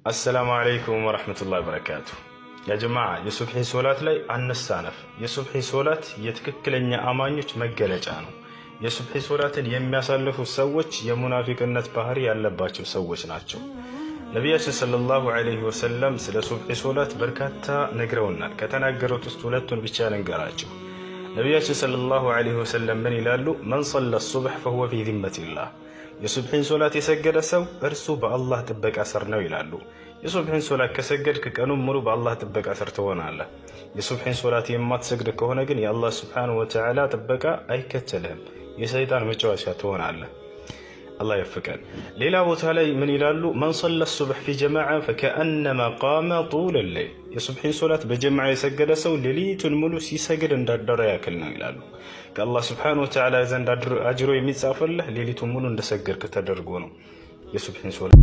السلام عليكم ورحمة الله وبركاته يا جماعة የሱብሒ ሶላት ላይ አንሳነፍ የሱብሒ ሶላት የትክክለኛ አማኞች መገለጫ ነው የሱብሒ ሶላትን የሚያሳልፉ ሰዎች የሙናፊቅነት ባህሪ ያለባቸው ሰዎች ናቸው ነብያችን ሰለላሁ ዐለይሂ ወሰለም ስለ ሱብሒ ሶላት በርካታ ነግረውናል ከተናገሩት ውስጥ ሁለቱን ብቻ ልንገራችሁ ነብያችን ሰለላሁ ዐለይሂ ወሰለም ምን ይላሉ من صلى الصبح فهو في ذمة الله የሱብሒን ሶላት የሰገደ ሰው እርሱ በአላህ ጥበቃ ስር ነው ይላሉ የሱብሒን ሶላት ከሰገድክ ቀኑን ሙሉ በአላህ ጥበቃ ስር ትሆናለህ የሱብሒን ሶላት የማትሰግድ ከሆነ ግን የአላህ Subhanahu Wa Ta'ala ጥበቃ አይከተልህም የሰይጣን መጫወቻ ትሆናለህ الله يفقن ሌላ ቦታ ላይ ምን ይላሉ من صلى الصبح في جماعة فكأنما قام طول الليل የሱብሒን ሶላት በጀማዓ የሰገደ ሰው ሌሊቱን ሙሉ ሲሰግድ እንዳደረ ያክል ነው ይላሉ ከአላህ Subhanahu Wa Ta'ala ዘንድ አጅሮ የሚጻፍልህ ሌሊቱን ሙሉ እንደሰገድክ ተደርጎ ነው የሱብሒን ሶላት